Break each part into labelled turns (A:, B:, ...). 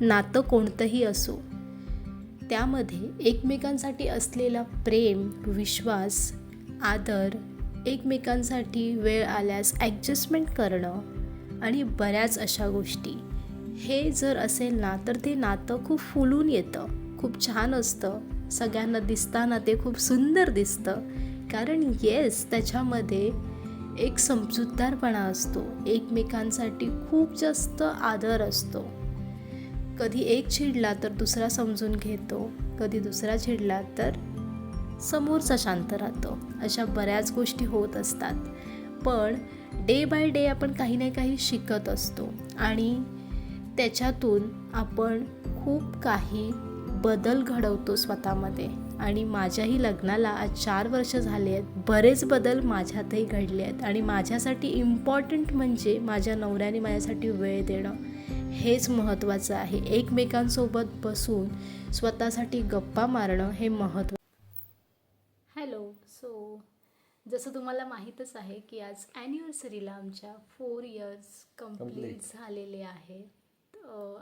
A: नातं कोणतंही असो, त्यामध्ये एकमेकांसाठी असलेला प्रेम, विश्वास, आदर, एकमेकांसाठी वेळ आल्यास ॲडजस्टमेंट करणं आणि बऱ्याच अशा गोष्टी, हे जर असेल ना तर ते नातं खूप फुलून येतं, खूप छान असतं. सगळ्यांना दिसताना ते खूप सुंदर दिसतं. कारण येस, त्याच्यामध्ये एक समजूतदारपणा असतो, एकमेकांसाठी खूप जास्त आदर असतो. कधी एक चिडला तर दुसरा समजून घेतो, कधी दुसरा चिडला तर समोरचा शांत राहतो. अशा बऱ्याच गोष्टी होत असतात. पण डे बाय डे आपण काही ना काही शिकत असतो आणि त्याच्यातून आपण खूप काही बदल घडवतो स्वतःमध्ये. आणि माझ्याही लग्नाला आज 4 वर्ष झाले आहेत. बरेच बदल माझ्यातही घडले आहेत आणि माझ्यासाठी इम्पॉर्टंट म्हणजे माझ्या नवऱ्याने माझ्यासाठी वेळ देणं, हेच महत्त्वाचं आहे. एकमेकांसोबत बसून स्वतःसाठी गप्पा मारणं हे महत्त्वाचं. हॅलो. सो जसं तुम्हाला माहीतच आहे की आज ॲनिव्हर्सरीला आमच्या 4 इयर्स कंप्लीट झालेले आहेत.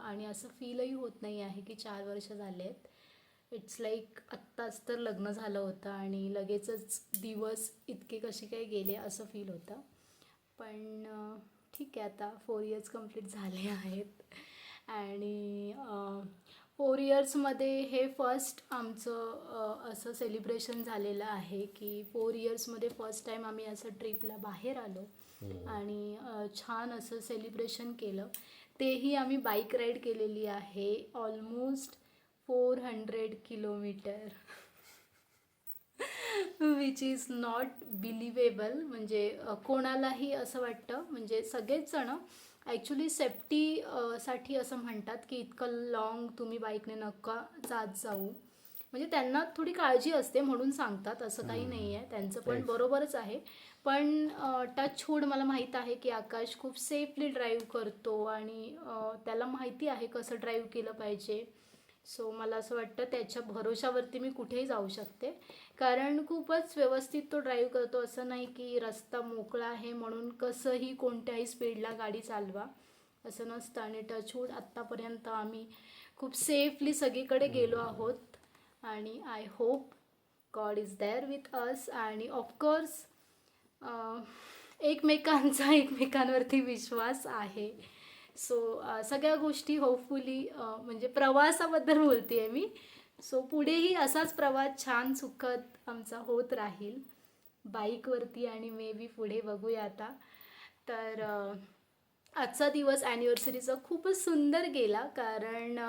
A: आणि असं फीलही होत नाही आहे की 4 वर्ष झाले आहेत. इट्स लाईक आत्ताच तर लग्न झालं होतं आणि लगेचच दिवस इतके कसे काय गेले असं फील होतं. पण ठीक आहे, आता 4 इयर्स कंप्लीट झाले आहेत. आणि 4 इयर्समध्ये हे फर्स्ट आमचं असं सेलिब्रेशन झालेलं आहे की 4 इयर्समध्ये फर्स्ट टाईम आम्ही असं ट्रिपला बाहेर आलो आणि छान असं सेलिब्रेशन केलं. तेही आम्ही बाईक राईड केलेली आहे almost 400 kilometre. Which is not believable. म्हणजे कोणालाही असं वाटतं, म्हणजे सगळेच जण ॲक्च्युली सेफ्टी साठी असं म्हणतात की इतकं लाँग तुम्ही बाईकने नका जात जाऊ. म्हणजे त्यांना थोडी काळजी असते म्हणून सांगतात, असं काही नाही आहे, त्यांचं पण बरोबरच आहे. पण टचवूड मला माहीत आहे की आकाश खूप सेफली ड्राईव्ह करतो आणि त्याला माहिती आहे कसं ड्राईव्ह केलं पाहिजे. सो मला असं वाटतं त्याच्या भरोशावरती मी कुठेही जाऊ शकते, कारण खूपच व्यवस्थित तो ड्राईव्ह करतो. असं नाही की रस्ता मोकळा आहे म्हणून कसंही कोणत्याही स्पीडला गाडी चालवा, असं नसतं. आणि टचवूड आत्तापर्यंत आम्ही खूप सेफली सगळीकडे गेलो आहोत आणि I hope God is there with us. आणि ऑफकोर्स एकमेकांचा एकमेकांवरती विश्वास आहे. सो सगळ्या गोष्टी होपफुली, म्हणजे प्रवासाबद्दल बोलते आहे मी. सो पुढेही असाच प्रवास छान सुखद आमचा होत राहील बाईकवरती आणि मे बी पुढे बघूया आता. तर आजचा दिवस ॲनिव्हर्सरीचा खूपच सुंदर गेला, कारण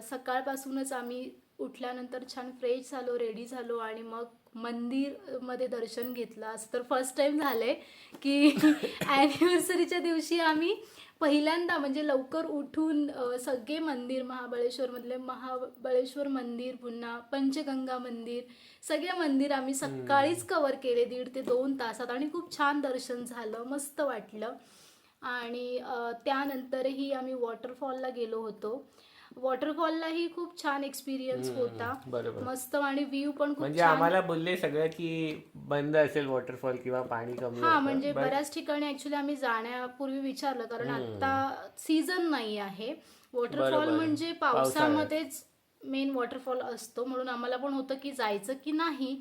A: सकाळपासूनच आम्ही उठल्यानंतर छान फ्रेश झालो, रेडी झालो आणि मग मंदिरमध्ये दर्शन घेतलं. असं तर फर्स्ट टाईम झालं आहे की ॲनिव्हर्सरीच्या दिवशी आम्ही पहिल्यांदा म्हणजे लवकर उठून सगळे मंदिर, महाबळेश्वरमधले महाबळेश्वर मंदिर, पुन्हा पंचगंगा मंदिर, सगळे मंदिर आम्ही सकाळीच कवर केले 1.5 ते 2 तासात आणि खूप छान दर्शन झालं, मस्त वाटलं. आणि त्यानंतरही आम्ही वॉटरफॉलला गेलो होतो. वॉटरफॉललाही खूप छान एक्सपिरियन्स होता,
B: बरोबर.
A: मस्त. आणि व्ह्यू पण खूप
B: म्हणजे
A: छान.
B: आम्हाला बोलले सगळं की बंद असेल वॉटरफॉल किंवा पाणी कमी
A: हां,
B: होतं,
A: म्हणजे
B: बट
A: बऱ्याच ठिकाणी ॲक्च्युली आम्ही जाण्यापूर्वी विचारलं, कारण आत्ता सीझन नाही आहे. वॉटरफॉल
B: बरोबर
A: म्हणजे
B: पावसाळ्यात
A: पावसामध्येच मेन वॉटरफॉल असतो, म्हणून आम्हाला पण होतं की जायचं की नाही.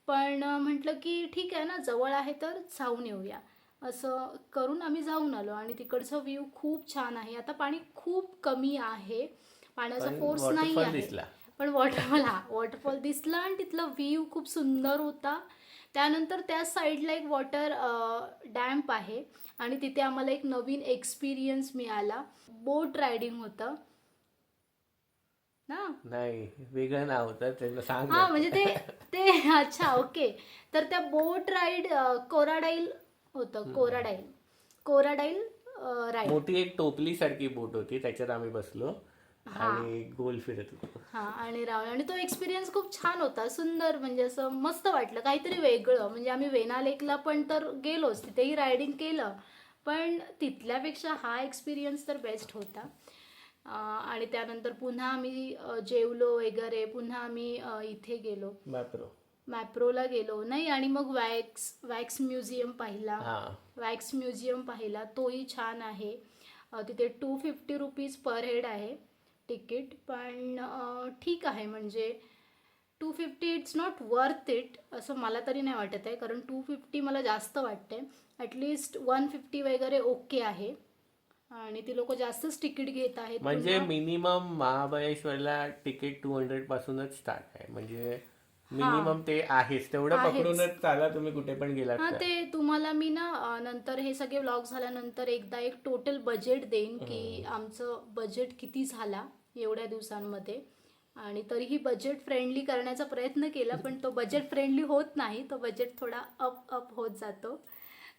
A: पण म्हटलं की ठीक आहे ना, जवळ आहे तर जाऊन येऊया. असं करून आम्ही जाऊन आलो आणि तिकडचं व्ह्यू खूप छान आहे. आता पाणी खूप कमी आहे, पाण्याचा
B: पण
A: फोर्स नाही
B: वॉटरफॉल
A: आहे.
B: दिसला.
A: पण वॉटरफॉल दिसला आणि तिथला व्ह्यू खूप सुंदर होता. त्यानंतर त्या साईडला एक वॉटर डॅम्प आहे आणि तिथे आम्हाला एक नवीन एक्सपिरियन्स मिळाला. बोट रायडिंग होतं ना.
B: नाही, वेगळं नाव होतं त्यांना सांग ना.
A: हां, म्हणजे ते ते अच्छा, ओके. तर त्या बोट राईड कोराडाईल होतं, कोराडाईल राईड.
B: मोठी एक टोपली सारखी बोट होती, त्याच्यात आम्ही बसलो
A: हां.
B: आणि गोल फिरत होतो.
A: हां, आणि रावण, आणि तो एक्सपिरियन्स खूप छान होता, सुंदर. म्हणजे असं मस्त वाटलं, काहीतरी वेगळं. म्हणजे आम्ही वेना लेकला पण तर गेलोच, तिथेही रायडिंग केलं, पण तिथल्यापेक्षा हा एक्सपिरियन्स तर बेस्ट होता. आणि त्यानंतर पुन्हा आम्ही जेवलो वगैरे, पुन्हा आम्ही इथे गेलो,
B: बापरो.
A: मॅप्रोला गेलो नाही, आणि मग वॅक्स म्युझियम पाहिला.
B: हा,
A: वॅक्स म्युझियम पाहिला, तोही छान आहे. तिथे 250 रुपीज पर हेड आहे. तिकीट, पण ठीक आहे. म्हणजे 250 इट्स नॉट वर्थ इट असं मला तरी नाही वाटत आहे, कारण 250 मला जास्त वाटते. ॲटलिस्ट 150 वगैरे ओके आहे, आणि ती लोक जास्तच तिकीट घेत आहेत.
B: म्हणजे मिनिमम महाबळेश्वरला तिकीट 200 पासूनच स्टार्ट आहे. म्हणजे मिनिमम ते आहेच, तेवढं
A: आहेच.
B: पकडूनच चाला तुम्ही कुठे पण गेलात
A: हां,
B: तर.
A: ते तुम्हाला मी ना नंतर हे सगळे व्लॉग झाल्यानंतर एकदा एक टोटल बजेट देईन की आमचं बजेट किती झाला एवढ्या दिवसांमध्ये. आणि तरीही बजेट फ्रेंडली करण्याचा प्रयत्न केला, पण तो बजेट फ्रेंडली होत नाही, तो बजेट थोडा अप होत जातो.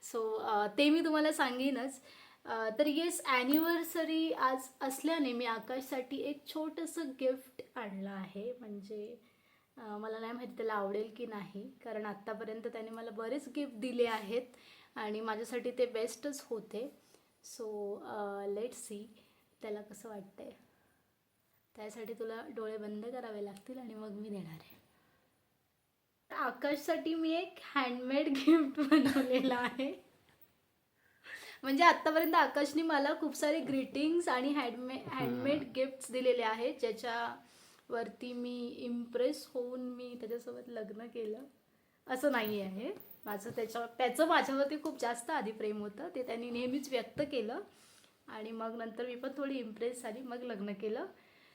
A: सो ते मी तुम्हाला सांगेनच. तर येस, ॲनिव्हर्सरी आज असल्याने मी आकाशसाठी एक छोटंसं गिफ्ट आणलं आहे. म्हणजे मला नाही माहिती त्याला आवडेल की नाही, कारण आत्तापर्यंत त्याने मला बरेच गिफ्ट दिले आहेत आणि माझ्यासाठी ते बेस्टच होते. सो लेट सी त्याला कसं वाटतंय. त्यासाठी तुला डोळे बंद करावे लागतील आणि मग मी देणार आहे. आकाशसाठी मी एक हँडमेड गिफ्ट बनवलेलं आहे. म्हणजे आत्तापर्यंत आकाशने मला खूप सारे ग्रीटिंग्स आणि हँडमेड गिफ्ट्स दिलेले आहेत, ज्याच्यावरती मी इम्प्रेस होऊन मी त्याच्यासोबत लग्न केलं असं नाही आहे. माझं त्याचं माझ्यावरती खूप जास्त आधी प्रेम होतं, ते त्यांनी नेहमीच व्यक्त केलं आणि मग नंतर मी पण थोडी इम्प्रेस झाली, मग लग्न केलं.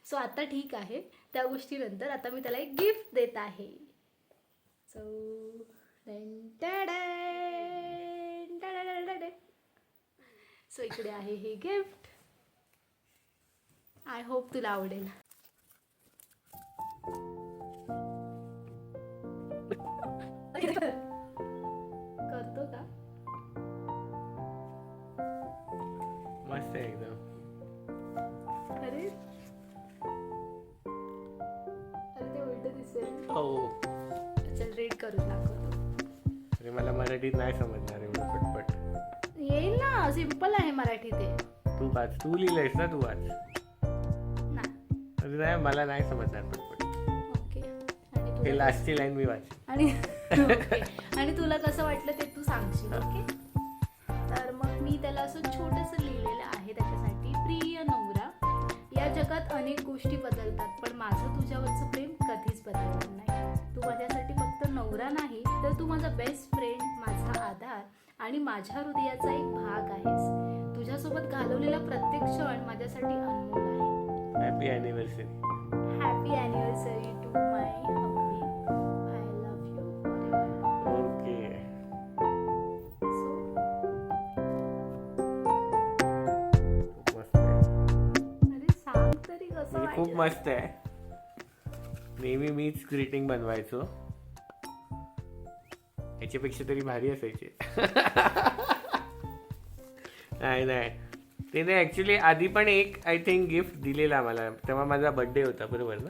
A: सो आता ठीक आहे, त्या गोष्टीनंतर आता मी त्याला एक गिफ्ट देत आहे. सो सो इकडे आहे हे गिफ्ट. आय होप तुला आवडेल. करतो का?
B: मस्त आहे एकदम.
A: अरे ते उलट दिसेल.
B: हो.
A: चल रीड करून दाखवतो.
B: अरे मला मराठीत नाही समजणार एवढं पटपट.
A: येईल ना, सिम्पल आहे मराठी ते.
B: तू वाच, तू लिहिलंयस ना, तू वाच.
A: नाही.
B: अरे नाही, मला नाही समजणार पटपट.
A: ओके. आणि
B: हे
A: तुला
B: लास्टची लाईन मी वाच.
A: आणि ओके. आणि तुला कसं वाटलं ते तू सांगशील. ओके. तर मग मी त्याला असं छोटंसं लिहिलेलं आहे त्याच्यासाठी. प्रिय नवरा, या जगात अनेक गोष्टी बदलतात, पण माझं तुझ्यावरचं प्रेम कधीच बदलणार नाही. तू माझ्यासाठी फक्त नवरा नाही, तर तू माझा बेस्ट फ्रेंड, माझा आधार आणि माझ्या हृदयाचा एक भाग आहेस. तुझ्यासोबत घालवलेला प्रत्येक क्षण माझ्यासाठी अनमोल आहे.
B: Happy anniversary.
A: Happy anniversary to my hubby. I love you forever.
B: Okay. खूप मस्त आहे.
A: अरे सांग तरी कसं
B: म्हणजे खूप
A: वाटलं.
B: मस्त आहे. नेहमी मीच ग्रीटिंग बनवायचो, याच्यापेक्षा तरी भारी असायचे. नाही नाही, त्याने ॲक्च्युली आधी पण एक आय थिंक गिफ्ट दिलेला मला, तेव्हा माझा बड्डे होता, बरोबर ना?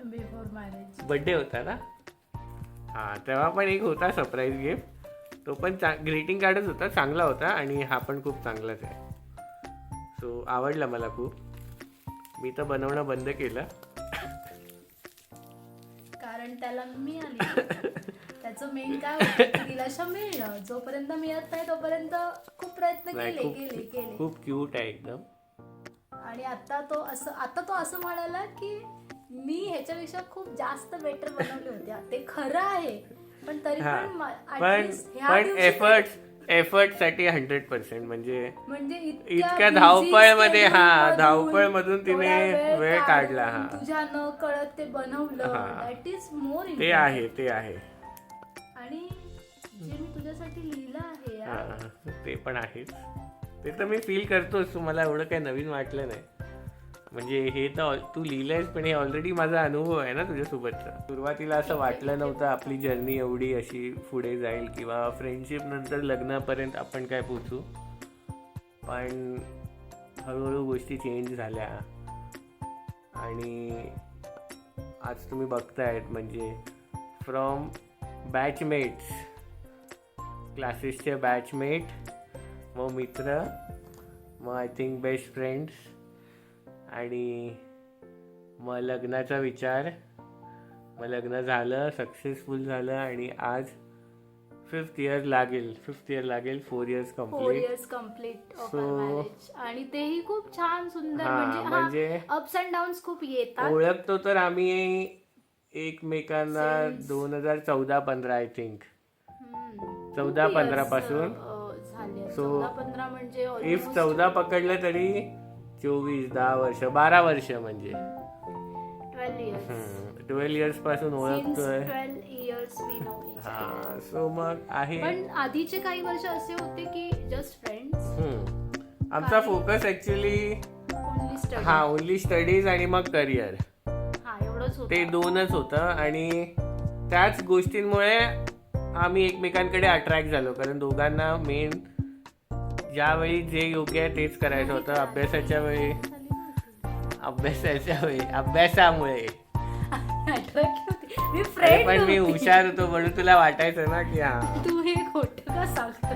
A: Before marriage.
B: बड्डे होता ना, हां, तेव्हा पण एक होता सरप्राईज गिफ्ट. तो पण ग्रीटिंग कार्डच होता, चांगला होता, आणि हा पण खूप चांगलाच आहे. सो आवडला मला खूप. मी तर बनवणं बंद केलं,
A: कारण त्याला मिळाली. त्याचं मेन काय होतं, दिलाशा मिळणं. जोपर्यंत मिळत नाही तोपर्यंत खूप प्रयत्न
B: नाही,
A: केले.
B: खूप क्यूट आहे एकदम.
A: आणि आता तो असं म्हणाला की मी ह्याच्यापेक्षा खूप जास्त बेटर बनवले होते. ते खरं आहे, पण तरी
B: पण एफर्ट साठी 100%. म्हणजे इतक्या
A: busy
B: धावपळमध्ये,
A: schedule
B: धावपळ मधून तिने
A: थोडा
B: वेळ काढला.
A: काढून तुझ्या न कळत ते बनवलं.
B: हा.
A: दॅट इज मोर
B: ते आहे.
A: आणि जे मी तुझ्यासाठी लिहिलं आहे यार,
B: हा, ते पण आहेच. ते तर मी फील करतोच. तुम्हाला एवढं काही नवीन वाटलं नाही. म्हणजे हे तर तू लिहिलंयस, पण हे ऑलरेडी माझा अनुभव आहे ना तुझ्यासोबतचा. सुरुवातीला असं वाटलं नव्हतं आपली जर्नी एवढी अशी पुढे जाईल, किंवा फ्रेंडशिप नंतर लग्नापर्यंत आपण काय पोचू. पण हळूहळू गोष्टी चेंज झाल्या, आणि आज तुम्ही बघतायत म्हणजे फ्रॉम बॅचमेट्स, क्लासेसचे बॅचमेट, मग मित्र, मग आय थिंक बेस्ट फ्रेंड्स, आणि मग लग्नाचा विचार, मग लग्न झालं, सक्सेसफुल झालं, आणि आज 5th इयर लागेल 4 years
A: 4
B: complete.
A: Years complete of
B: So,
A: marriage. आणि तेही खूप छान सुंदर,
B: हा,
A: म्हणजे
B: म्हणजे
A: अप्स अँड डाऊन्स खूप येतात.
B: ओळखतो तर आम्ही एकमेकांना
A: Since
B: 2014-15 आय थिंक.
A: खूप
B: 14-15
A: years,
B: पासून.
A: झाले.
B: So,
A: 14-15 म्हणजे
B: इफ
A: almost
B: 14 पकडलं तरी 10 वर्ष 12 वर्ष म्हणजे
A: 12 years.
B: 12 इयर्स पासून
A: Since
B: ओळखतोय.
A: 12 years we know each other.
B: हा, सो मग आहे.
A: पण आधीचे काही वर्ष असे होते की जस्ट फ्रेंड्स,
B: आमचा focus actually
A: only study.
B: Only studies आणि मग करिअर,
A: हा, एवढंच होतं.
B: ते दोनच होतं. आणि त्याच गोष्टींमुळे आम्ही एकमेकांकडे अट्रॅक्ट झालो, कारण दोघांना मेन ज्यावेळी जे योग्य आहे तेच करायचं होतं. अभ्यासामुळे
A: Attract होती. मी
B: अरे
A: फ्रेंड
B: पण मी हुशार होतो म्हणून तुला वाटायचं ना की
A: तू हे खोटं का सांगतो?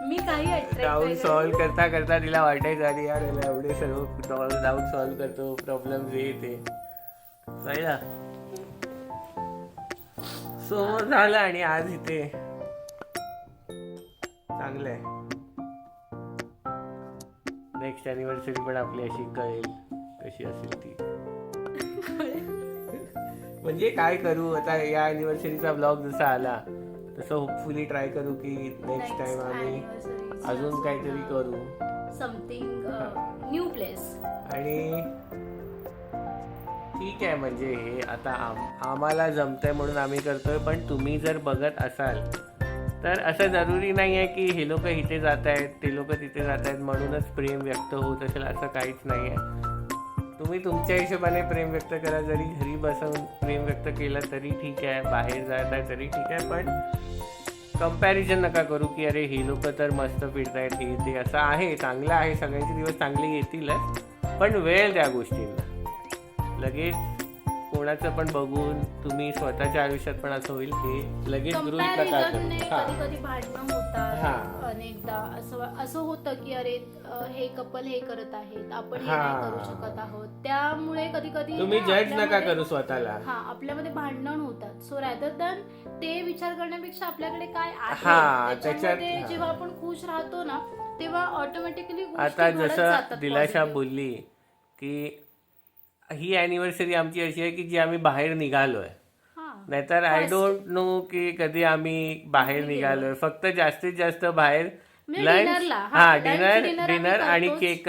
A: मी काही
B: डाऊट
A: अट्रॅक्ट
B: सॉल्व्ह करता करता तिला वाटायचं अरे यार याला एवढे सर्व डाऊट सॉल्व्ह करतो, प्रॉब्लेम हे ते कळलं. सो झालं आणि आज इथे चांगलं आहे. नेक्स्ट अॅनिव्हर्सरी पण आपली अशी कळेल कशी असेल ती. म्हणजे काय करू आता, या अॅनिव्हर्सरीचा ब्लॉग जसा आला तसं होपफुली ट्राय करू की नेक्स्ट टाइम आम्ही अजून काहीतरी करू,
A: समथिंग न्यू प्लेस.
B: आणि ठीक आहे. म्हणजे हे आता आम्हाला जमतंय म्हणून आम्ही करतोय, पण तुम्ही जर बघत असाल तर असं जरुरी नाही आहे की हे लोक इथे जात आहेत ते लोक तिथे जात आहेत म्हणूनच प्रेम व्यक्त होत असेल, असं काहीच नाही आहे. तुम्ही तुमच्या हिशोबाने प्रेम व्यक्त करा, जरी घरी बसवून प्रेम व्यक्त केलं तरी ठीक आहे, बाहेर जात आहे तरी ठीक आहे, पण कंपॅरिझन नका करू की अरे हे लोक तर मस्त फिरतायत हे ते. असं आहे, चांगलं आहे, सगळ्यांचे दिवस चांगले येतीलच, पण वेळ द्या गोष्टींना. लगेच कोणाचं पण बघून तुम्ही स्वतःच्या आयुष्यात पण असं होईल हे लगेच गृहीत नका
A: कंपॅरिझनने
B: करू.
A: कधी कधी भांडणं होतात.
B: हा.
A: अनेकदा असं होतं की अरे हे कपल हे करत आहेत, आपण हे
B: हा.
A: नाही करू शकत आहोत. त्यामुळे कधी कधी
B: तुम्ही जज नका करू स्वतःला.
A: हा, आपल्यामध्ये भांडण होतात. सो रॅदर दॅन ते विचार करण्यापेक्षा आपल्याकडे काय आहे
B: हा,
A: त्याच्यामध्ये
B: त्याच्यात
A: जेव्हा आपण खुश राहतो ना तेव्हा ऑटोमॅटिकली
B: आता जसं दिलाशा बोलली की ही अॅनिव्हर्सरी आमची अशी आहे की जी आम्ही बाहेर निघालोय, नाहीतर आय डोंट नो की कधी आम्ही बाहेर निघालोय. फक्त जास्तीत जास्त बाहेर लंच, डिनर आणि केक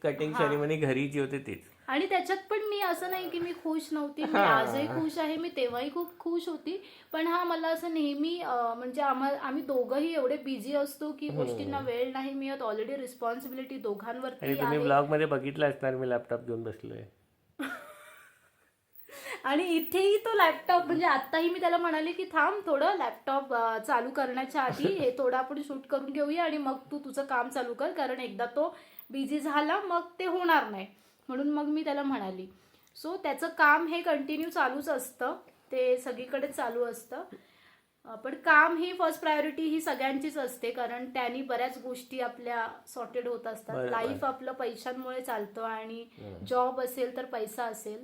B: कटिंग सेरेमनी घरी जी होते तीच.
A: आणि त्याच्यात पण मी असं नाही की मी खुश नव्हती, मी आजही खुश आहे, मी तेव्हाही खूप खुश होती. पण मला असं नेहमी म्हणजे आम्ही दोघंही एवढे बिझी असतो की गोष्टींना वेळ नाही मिळत. ऑलरेडी रिस्पॉन्सिबिलिटी दोघांवरती
B: तुम्ही
A: आहे.
B: ब्लॉग मध्ये बघितलं असणार मी लॅपटॉप घेऊन बसलोय.
A: आणि इथेही तो लॅपटॉप, म्हणजे आताही मी त्याला म्हणाले की थांब थोडं, लॅपटॉप चालू करण्याच्या आधी हे थोडं आपण शूट करून घेऊया आणि मग तू तुझं काम चालू कर, कारण एकदा तो बिझी झाला मग ते होणार नाही. म्हणून मग मी त्याला म्हणाली. सो त्याचं काम हे कंटिन्यू चालूच असतं, ते सगळीकडे चालू असतं. पण काम ही फर्स्ट प्रायोरिटी ही सगळ्यांचीच असते, कारण त्यांनी बऱ्याच गोष्टी आपल्या सॉर्टेड होत असतात. लाईफ आपलं पैशांमुळे चालतं आणि जॉब असेल तर पैसा असेल.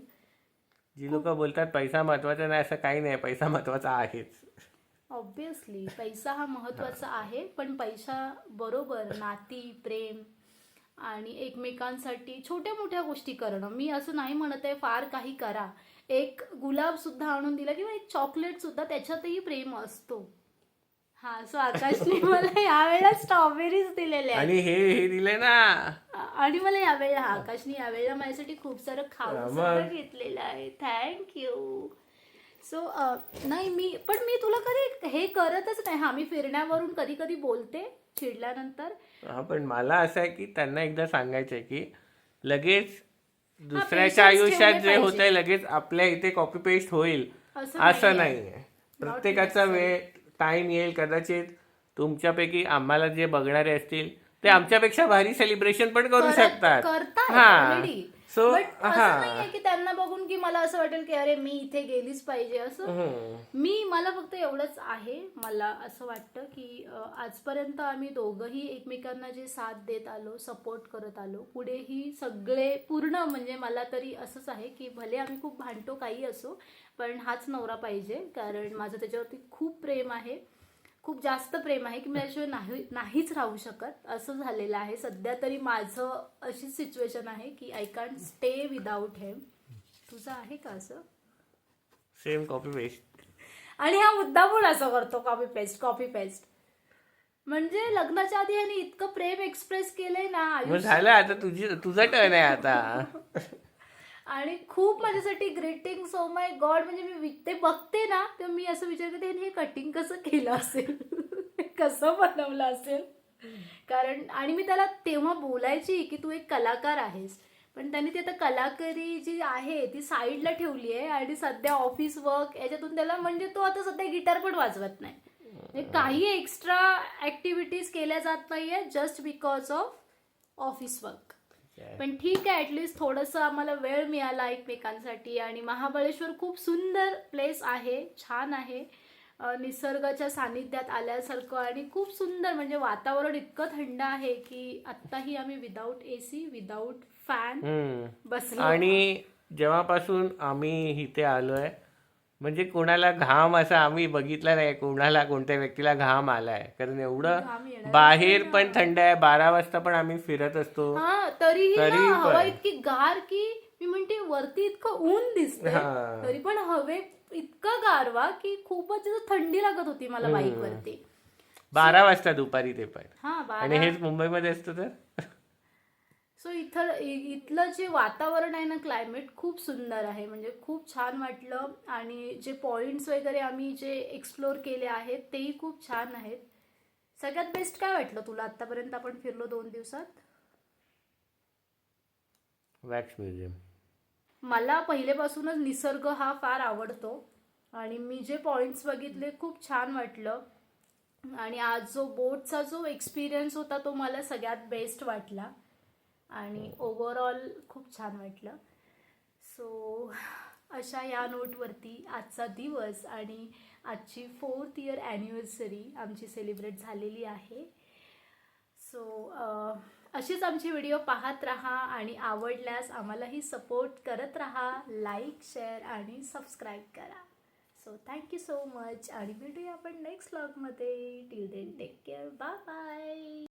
B: जी लोक बोलतात पैसा महत्वाचा नाही, असं काही नाही, पैसा महत्वाचा आहेच.
A: ऑब्विसली पैसा हा महत्वाचा आहे, पण पैसा बरोबर नाती, प्रेम आणि एकमेकांसाठी छोट्या मोठ्या गोष्टी करणं. मी असं नाही म्हणत आहे फार काही करा, एक गुलाब सुद्धा आणून दिला किंवा एक चॉकलेट सुद्धा, त्याच्यातही प्रेम असतो. हा, सो आकाशने मला यावेळेला स्ट्रॉबेरीज दिलेले
B: आणि हे दिले ना,
A: आणि मला यावेळेला आकाशने यावेळेला माझ्यासाठी खूप सारं खाऊ सुद्धा घेतलेलं आहे. थँक्यू. सो नाही मी तुला कधी हे करतच नाही. हा, मी फिरण्यावरून कधी कधी बोलते चिडल्यानंतर.
B: हा, पण मला असं आहे की त्यांना एकदा सांगायचं आहे की लगेच दुसऱ्याच्या आयुष्यात जे होतंय लगेच आपल्या इथे कॉपी पेस्ट होईल असं नाहीये. प्रत्येकाचा वेळ टाइम येईल. कदाचित तुमच्यापैकी आम्हाला जे बघणारे असतील ते आमच्यापेक्षा भारी सेलिब्रेशन पण करू शकतात. सो
A: असं नाहीये की त्यांना बघून की मला असं वाटेल की अरे मी इथे गेलीच पाहिजे असं. मला फक्त एवढंच आहे, मला असं वाटतं की आजपर्यंत आम्ही दोघंही एकमेकांना जे साथ देत आलो, सपोर्ट करत आलो, पुढेही सगळे पूर्ण, म्हणजे मला तरी असंच आहे की भले आम्ही खूप भांडतो काही असो, पण हाच नवरा पाहिजे, कारण माझं त्याच्यावरती खूप प्रेम आहे. खूप जास्त प्रेम आहे की मी त्याशिवाय नाहीच राहू शकत असं झालेलं आहे. सध्या तरी माझं अशीच सिच्युएशन आहे की आय कॅन्ट स्टे विदाऊट हिम. तुझं आहे का असं?
B: Same copy paste.
A: आणि हा मुद्दामून असं करतो, कॉपी पेस्ट. म्हणजे लग्नाच्या आधी ह्याने इतकं प्रेम एक्सप्रेस केलंय ना
B: मग झालं आता तुझा टर्न आहे आता.
A: आणि खूप माझ्यासाठी ग्रीटिंग. सो माय गॉड, म्हणजे मी ते बघते ना तेव्हा मी असं विचार करते हे कटिंग कसं केलं असेल, कसं बनवलं असेल. कारण आणि मी त्याला तेव्हा बोलायची की तू एक कलाकार आहेस, पण त्यांनी ती आता कलाकारी जी आहे ती साईडला ठेवली आहे आणि सध्या ऑफिस वर्क याच्यातून त्याला, म्हणजे तो आता सध्या गिटार पण वाजवत नाही. म्हणजे काही एक्स्ट्रा ऍक्टिव्हिटीज केल्या जात नाहीये just because of office work. पण ठीक आहे, ऍटलिस्ट थोडंसं आम्हाला वेळ मिळाला एकमेकांसाठी. आणि महाबळेश्वर खूप सुंदर प्लेस आहे, छान आहे, निसर्गाच्या सानिध्यात आल्यासारखं आणि खूप सुंदर. म्हणजे वातावरण इतकं थंड आहे की आत्ताही आम्ही विदाऊट AC विदाऊट फॅन बसलो.
B: आणि जेव्हापासून आम्ही इथे आलोय म्हणजे कोणाला घाम असा आम्ही बघितला नाही, कोणाला कोणत्या व्यक्तीला घाम आलाय. कारण एवढं बाहेर पण थंड आहे, 12 वाजता पण आम्ही फिरत असतो.
A: तरीही ना हवा इतकी गार की मी म्हणते वरती इतकं ऊन दिसतंय तरी पण हवे इतकं गारवा की खूपच थंडी लागत होती मला बाईक वरती.
B: 12 वाजता दुपारी ते पण.
A: हा,
B: आणि हेच मुंबईमध्ये असतं तर.
A: सो इथलं जे वातावरण आहे ना, क्लायमेट खूप सुंदर आहे. म्हणजे खूप छान वाटलं. आणि जे पॉइंट्स वगैरे आम्ही जे एक्सप्लोर केले आहेत तेही खूप छान आहेत. सगळ्यात बेस्ट काय वाटलं तुला आतापर्यंत आपण फिरलो 2 दिवसात?
B: Wax museum.
A: मला पहिलेपासूनच निसर्ग हा फार आवडतो आणि मी जे पॉइंट्स बघितले खूप छान वाटलं. आणि आज जो बोटचा जो एक्सपिरियन्स होता तो मला सगळ्यात बेस्ट वाटला आणि ओव्हरऑल खूप छान वाटलं. सो अशा या नोटवरती आजचा दिवस आणि आजची 4th इयर ॲनिव्हर्सरी आमची सेलिब्रेट झालेली आहे. सो अशीच आमची व्हिडिओ पाहत राहा आणि आवडल्यास आम्हालाही सपोर्ट करत राहा. लाईक, शेअर आणि सबस्क्राईब करा. सो थँक्यू सो मच आणि भेटूया आपण नेक्स्ट व्लॉगमध्ये. Till then take care, bye bye.